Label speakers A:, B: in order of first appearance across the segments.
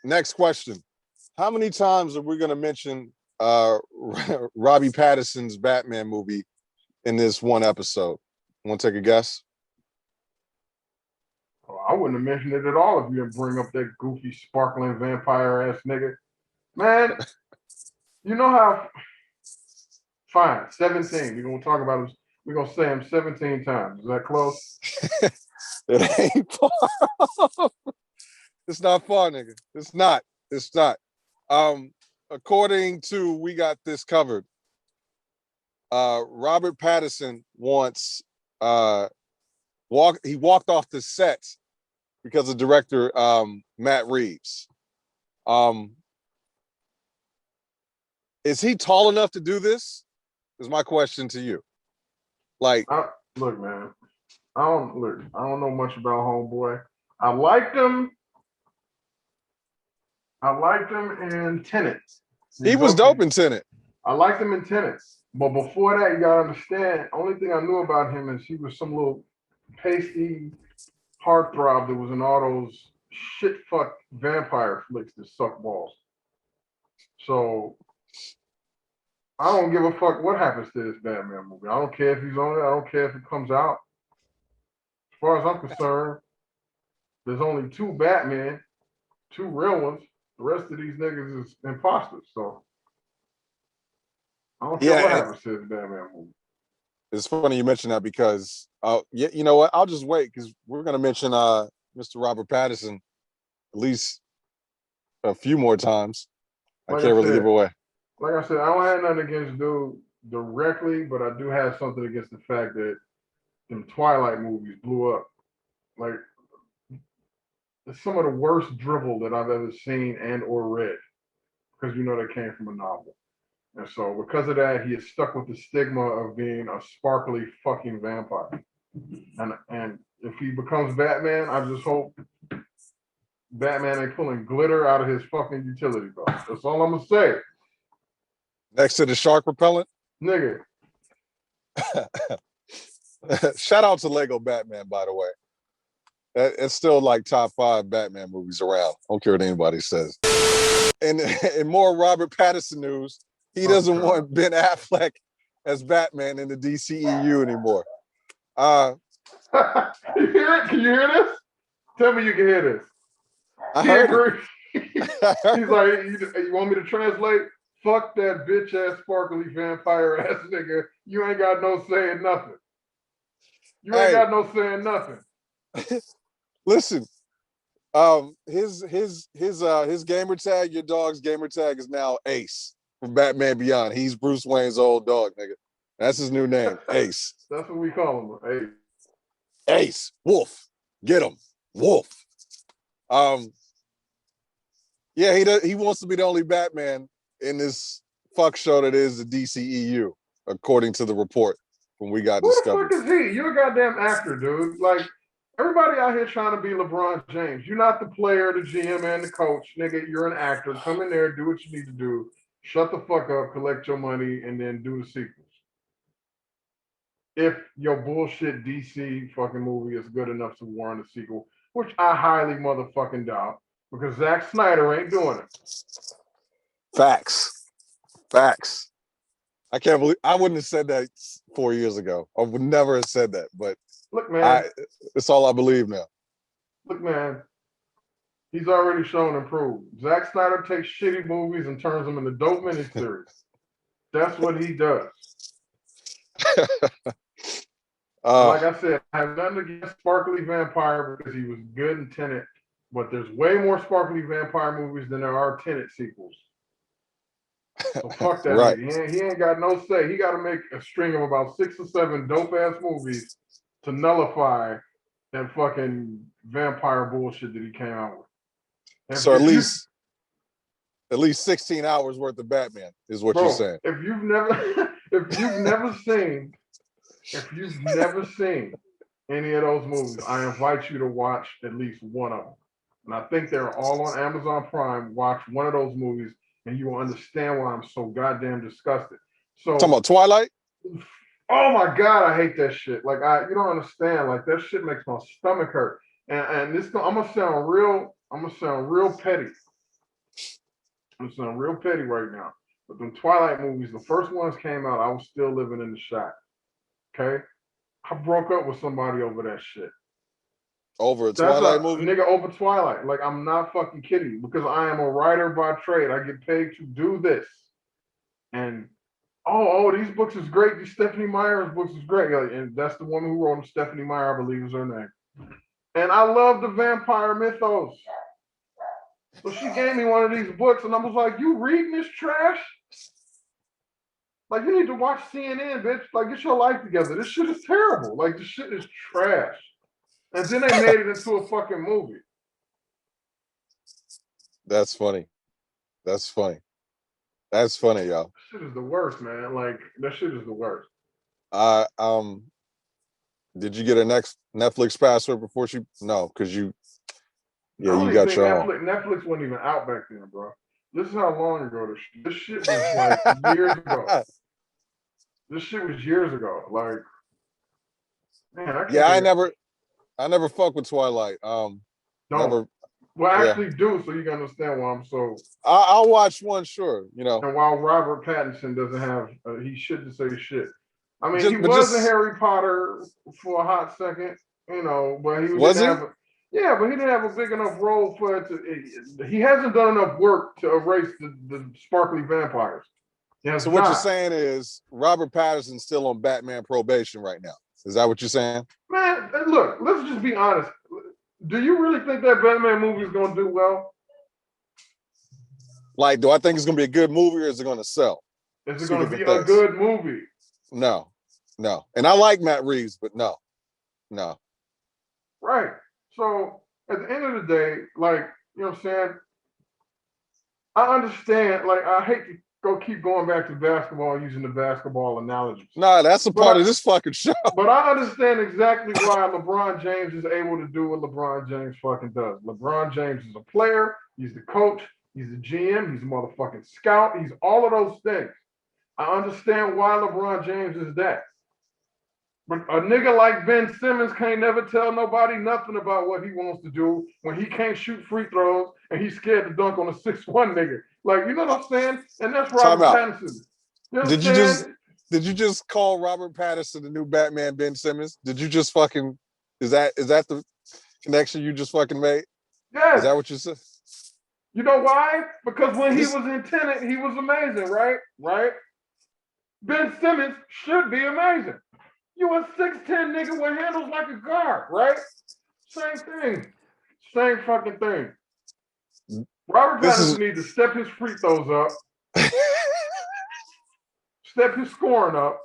A: Next question. How many times are we going to mention Robbie Pattinson's Batman movie in this one episode? Want to take a guess?
B: Oh, I wouldn't have mentioned it at all if you didn't bring up that goofy, sparkling vampire ass nigga. Man, you know how. Fine, 17. We're gonna talk about him. We're gonna say him 17 times. Is that close?
A: It ain't far. It's not far, nigga. It's not. It's not. According to We Got This Covered, Robert Pattinson once walked off the set because of director Matt Reeves. Is he tall enough to do this? Is my question to you. Like,
B: look, man, I don't know much about Homeboy. I liked him in Tenet.
A: He was dope in Tenet.
B: I liked him in Tenet. But before that, you gotta understand, only thing I knew about him is he was some little pasty heartthrob that was in all those shit fuck vampire flicks that suck balls. So I don't give a fuck what happens to this Batman movie. I don't care if he's on it. I don't care if it comes out. As far as I'm concerned, there's only two Batman, two real ones. The rest of these niggas is imposters. So I don't care what happens to this Batman movie.
A: It's funny you mention that because, you know what? I'll just wait because we're going to mention Mr. Robert Pattinson at least a few more times. I can't really give away.
B: Like I said, I don't have nothing against dude directly, but I do have something against the fact that them Twilight movies blew up. Like, it's some of the worst dribble that I've ever seen and or read, because you know they came from a novel. And so because of that, he is stuck with the stigma of being a sparkly fucking vampire. And if he becomes Batman, I just hope Batman ain't pulling glitter out of his fucking utility belt. That's all I'm gonna say.
A: Next to the shark repellent?
B: Nigga.
A: Shout out to Lego Batman, by the way. It's still like top 5 Batman movies around. I don't care what anybody says. And in more Robert Pattinson news, he doesn't want Ben Affleck as Batman in the DCEU anymore.
B: You hear it? Can you hear this? Tell me you can hear this.
A: I heard
B: it. He's like, you want me to translate? Fuck that bitch ass sparkly vampire ass nigga. You ain't got no saying nothing. You ain't got no saying nothing.
A: Listen, his gamer tag, your dog's gamer tag is now Ace from Batman Beyond. He's Bruce Wayne's old dog, nigga. That's his new name, Ace.
B: That's what we call him, Ace.
A: Ace, Wolf, get him, Wolf. Yeah, he wants to be the only Batman in this fuck show that is the DCEU, according to the report from We Got Discovered.
B: Who the fuck is he? You're a goddamn actor, dude. Like, everybody out here trying to be LeBron James. You're not the player, the GM, and the coach, nigga. You're an actor. Come in there, do what you need to do. Shut the fuck up, collect your money, and then do the sequels. If your bullshit DC fucking movie is good enough to warrant a sequel, which I highly motherfucking doubt, because Zack Snyder ain't doing it.
A: Facts. I can't believe I wouldn't have said that 4 years ago. I would never have said that, but
B: look, man,
A: it's all I believe now.
B: Look, man, he's already shown improved. Zack Snyder takes shitty movies and turns them into dope miniseries. That's what he does. Like I said, I have nothing against Sparkly Vampire because he was good in Tenet, but there's way more Sparkly Vampire movies than there are Tenet sequels. So fuck that
A: right.
B: nigga. He ain't got no say. He got to make a string of about 6 or 7 dope-ass movies to nullify that fucking vampire bullshit that he came out with. And
A: so at least 16 hours worth of Batman is what you're saying.
B: If you've never seen any of those movies, I invite you to watch at least one of them. And I think they're all on Amazon Prime. Watch one of those movies and you will understand why I'm so goddamn disgusted. So
A: talking about Twilight?
B: Oh my God, I hate that shit. Like you don't understand. Like that shit makes my stomach hurt. And this, I'm gonna sound real I'm gonna sound real petty. I'm gonna sound real petty right now. But the Twilight movies, the first ones came out, I was still living in the shack. Okay, I broke up with somebody over that shit.
A: Over a
B: That's
A: Twilight
B: a
A: movie?
B: nigga over Twilight. Like, I'm not fucking kidding you, because I am a writer by trade. I get paid to do this. And these books is great. These Stephanie Meyer's books is great. And that's the woman who wrote them. Stephanie Meyer, I believe is her name. And I love the vampire mythos. So she gave me one of these books, and I was like, "You reading this trash? Like, you need to watch CNN, bitch. Like, get your life together. This shit is terrible. Like, this shit is trash." And then they made it into a fucking movie.
A: That's funny. That's funny. That's funny, y'all.
B: That shit is the worst, man. Like, that shit is the worst.
A: Did you get a next Netflix password before she? No, because you
B: You
A: got your own.
B: Netflix wasn't even out back then, bro. This is how long ago this shit was, like, years ago. This shit was years ago. Like, man,
A: I never fuck with Twilight. Never.
B: Well, actually do, so you can understand why I'm so.
A: I'll watch one, sure.
B: And while Robert Pattinson doesn't have, he shouldn't say shit. I mean, he was a Harry Potter for a hot second, but he but he didn't have a big enough role for it to. He hasn't done enough work to erase the sparkly vampires.
A: So what you're saying is Robert Pattinson's still on Batman probation right now. Is that what you're saying?
B: Man, look, let's just be honest. Do you really think that Batman movie is going to do well?
A: Like, do I think it's going to be a good movie, or is it going to sell?
B: Is it going to be a good movie?
A: No. And I like Matt Reeves, but no.
B: Right. So at the end of the day, like, you know what I'm saying? I understand. Like, I hate to keep going back to basketball using the basketball analogies.
A: Nah, that's a part of this fucking show.
B: But I understand exactly why LeBron James is able to do what LeBron James fucking does. LeBron James is a player. He's the coach. He's the GM. He's a motherfucking scout. He's all of those things. I understand why LeBron James is that. But a nigga like Ben Simmons can't never tell nobody nothing about what he wants to do when he can't shoot free throws and he's scared to dunk on a 6'1" nigga. Like, you know what I'm saying? And that's Robert Pattinson. You know
A: Did you just call Robert Pattinson the new Batman Ben Simmons? Did you just fucking is that the connection you just fucking made?
B: Yes.
A: Is that what you said?
B: You know why? Because when he was in Tenet, he was amazing, right? Right? Ben Simmons should be amazing. You a 6'10" nigga with handles like a guard, right? Same thing. Same fucking thing. Robert Pattinson needs to step his free throws up, step his scoring up,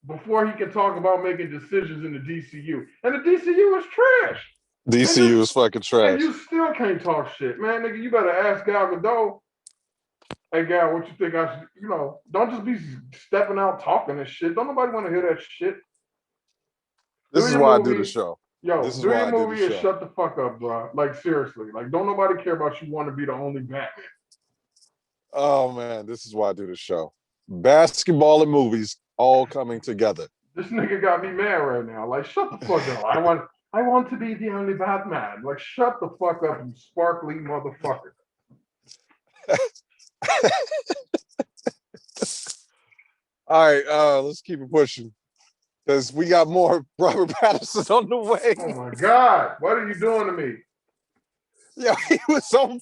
B: before he can talk about making decisions in the DCU. And the DCU is trash.
A: DCU is fucking trash.
B: And you still can't talk shit. Man, nigga, you better ask Gal Gadot. Hey, Gal, what you think I should, don't just be stepping out talking and shit. Don't nobody want to hear that shit.
A: This is why I do the show.
B: Yo, do your movie and shut the fuck up, bro. Like, seriously. Like, don't nobody care about you want to be the only Batman.
A: Oh, man, this is why I do the show. Basketball and movies all coming together.
B: This nigga got me mad right now. Like, shut the fuck up. I want to be the only Batman. Like, shut the fuck up, you sparkly motherfucker.
A: All right, let's keep it pushing. Because we got more Robert Pattinson on the way.
B: Oh my God. What are you doing to me?
A: Yeah, he was on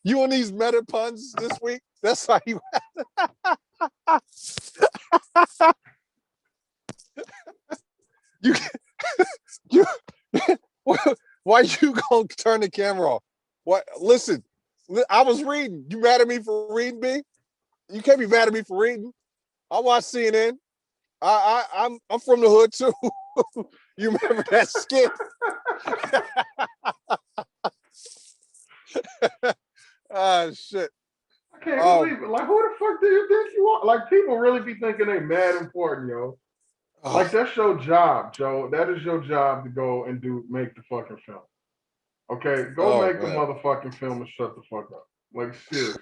A: you and these meta puns this week. That's how you you why you gonna turn the camera off? What? Listen, I was reading. You mad at me for reading, B? You can't be mad at me for reading. I watch CNN. I'm from the hood too. You remember that skit? Ah, shit.
B: I can't believe it. Like, who the fuck do you think you are? Like, people really be thinking they mad important, yo. Like, that's your job, Joe. That is your job to go and make the fucking film. Okay? Go make the motherfucking film and shut the fuck up. Like, seriously.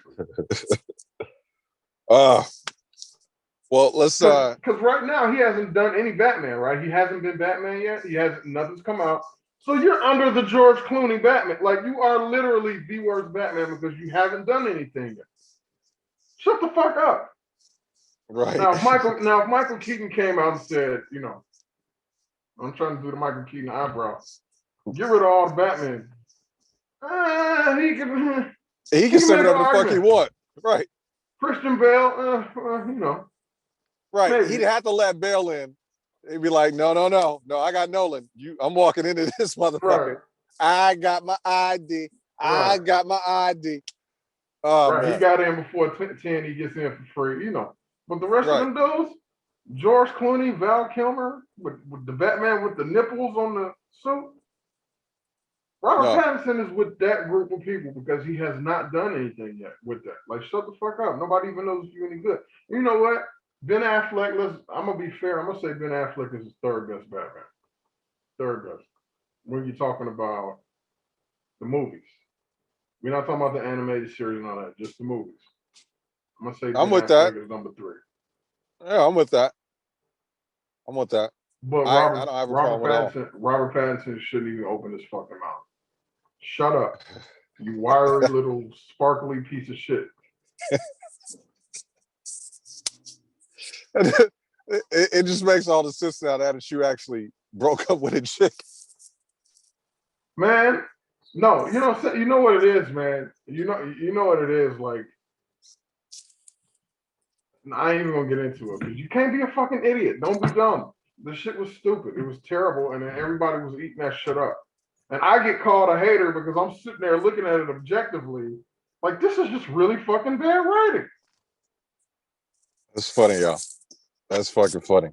A: Well, let's
B: because right now he hasn't done any Batman, right? He hasn't been Batman yet. Nothing's come out. So you're under the George Clooney Batman. Like, you are literally the worst Batman because you haven't done anything yet. Shut the fuck up.
A: Right.
B: Now, if Michael Keaton came out and said, you know, I'm trying to do the Michael Keaton eyebrow. Get rid of all the Batman.
A: He can say
B: make an
A: whatever the fuck he
B: argument.
A: want. Right.
B: Christian Bale, you know.
A: Right.
B: Maybe.
A: He'd have to let Bale in. He'd be like, no, I got Nolan. I'm walking into this motherfucker.
B: Right.
A: I got my ID. I got my ID. Oh,
B: right.
A: man.
B: He got in before 10, he gets in for free, you know. But the rest of
A: Right.
B: them dudes, George Clooney, Val Kilmer, with the Batman with the nipples on the suit. Robert Pattinson is with that group of people because he has not done anything yet with that. Like, shut the fuck up. Nobody even knows you any good. You know what? Ben Affleck, I'm going to be fair. I'm going to say Ben Affleck is the third best Batman. Third best. When you're talking about the movies. We're not talking about the animated series and all that, just the movies. I'm going to say Ben Affleck is number 3.
A: Yeah, I'm with that.
B: But
A: I don't have a problem with all.
B: Robert Pattinson shouldn't even open his fucking mouth. Shut up. You wiry little sparkly piece of shit.
A: It just makes all the sense now that you actually broke up with a chick.
B: Man, no, you know what it is, man. You know what it is. Like, I ain't even gonna get into it because you can't be a fucking idiot. Don't be dumb. The shit was stupid. It was terrible, and then everybody was eating that shit up. And I get called a hater because I'm sitting there looking at it objectively. Like, this is just really fucking bad writing.
A: That's funny, y'all. That's fucking funny.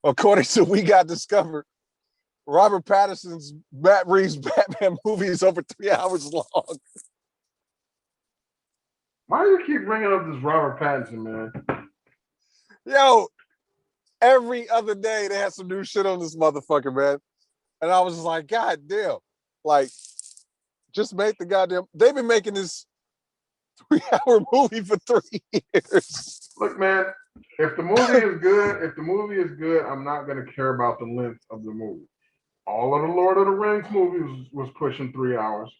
A: According to We Got Discovered, Robert Pattinson's Matt Reeves Batman movie is over 3 hours long.
B: Why do you keep bringing up this Robert Pattinson, man?
A: Yo, every other day they had some new shit on this motherfucker, man. And I was just like, God damn. Like, just make the goddamn... They've been making this 3-hour movie for 3 years.
B: Look, man, if the movie is good, I'm not going to care about the length of the movie. All of the Lord of the Rings movies was pushing 3 hours.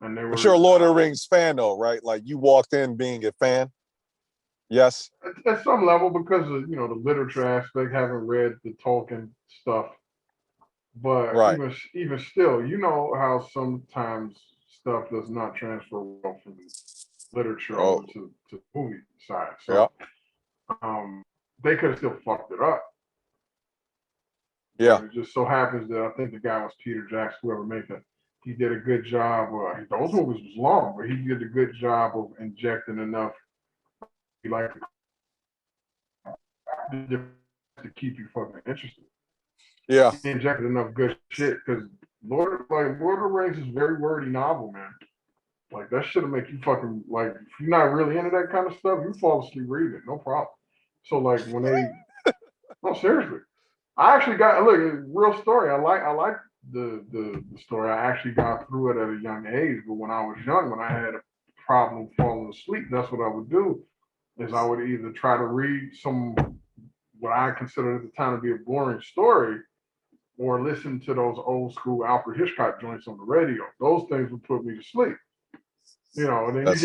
B: And they were...
A: But you're a Lord of the Rings fan, though, right? Like, you walked in being a fan? Yes?
B: At some level, because of, you know, the literature aspect, haven't read the Tolkien stuff. But
A: right.
B: even still, you know how sometimes stuff does not transfer well from literature over to the movie side. So they could have still fucked it up.
A: Yeah.
B: But it just so happens that I think the guy was Peter Jackson, whoever made that. He did a good job. Those movies was long, but he did a good job of injecting enough. He liked to keep you fucking interested.
A: Yeah.
B: He injected enough good shit because Lord of the Rings is a very wordy novel, man. Like, that should have make you fucking, like, if you're not really into that kind of stuff, you fall asleep reading it, no problem. So, like, when they, no, seriously. I actually got, look, real story. I like the story. I actually got through it at a young age, but when I was young, when I had a problem falling asleep, that's what I would do, is I would either try to read some, what I considered at the time to be a boring story, or listen to those old school Alfred Hitchcock joints on the radio. Those things would put me to sleep. You know, and then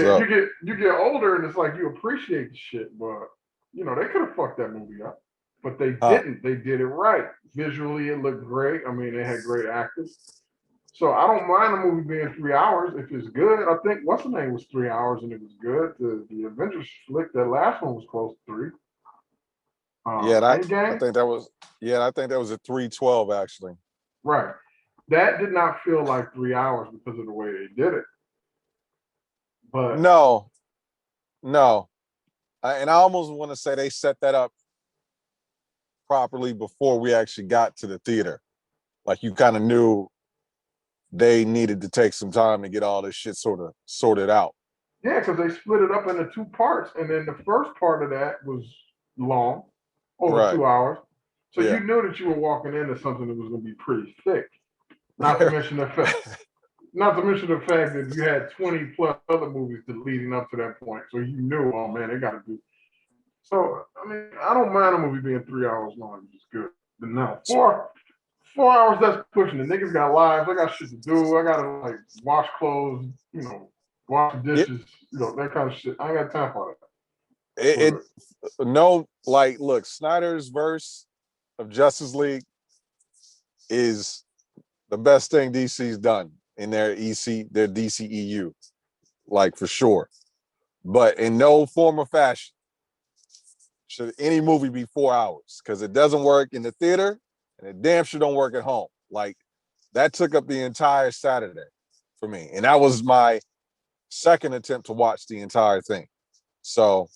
B: you get older, and it's like you appreciate the shit, but you know, they could have fucked that movie up. But they didn't. They did it right. Visually, it looked great. I mean, they had great actors. So I don't mind the movie being 3 hours if it's good. I think what's the name was 3 hours and it was good. The Avengers flick, that last one was close to 3.
A: I think that was a 3:12 actually.
B: Right. That did not feel like 3 hours because of the way they did it. But
A: no. And I almost want to say they set that up properly before we actually got to the theater. Like, you kind of knew they needed to take some time to get all this shit sort of sorted out.
B: Yeah, because they split it up into 2 parts, and then the first part of that was long, over 2 hours. So you knew that you were walking into something that was going to be pretty thick. Not to mention the fact that you had 20 plus other movies leading up to that point. So you knew, oh man, they got to do. So I mean, I don't mind a movie being 3 hours long. It's good. But no, 4 hours, that's pushing it. Niggas got lives. I got shit to do. I gotta like wash clothes, wash
A: It,
B: dishes, that kind of shit. I ain't got time for
A: it,
B: that.
A: no, like, look, Snyder's verse of Justice League is the best thing DC's done in their DCEU, like for sure. But in no form or fashion should any movie be 4 hours, because it doesn't work in the theater and it damn sure don't work at home. Like, that took up the entire Saturday for me, and that was my second attempt to watch the entire thing. So,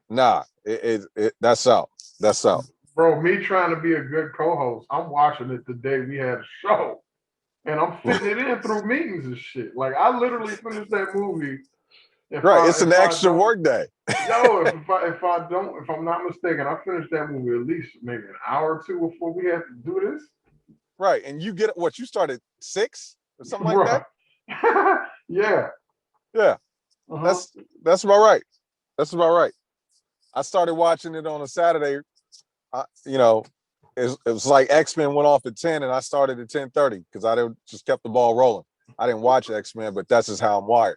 A: nah, that's out. That's out.
B: Bro, me trying to be a good co-host, I'm watching it the day we had a show. And I'm fitting it in through meetings and shit. Like I literally finished that movie.
A: Right, it's an extra work day.
B: If I'm not mistaken, I finished that movie at least maybe an hour or two before we had to do this.
A: Right, and you get what, you started 6 or something like that.
B: Yeah.
A: Yeah, that's about right. That's about right. I started watching it on a Saturday. It was like X-Men went off at 10 and I started at 10:30 because I just kept the ball rolling. I didn't watch X-Men, but that's just how I'm wired.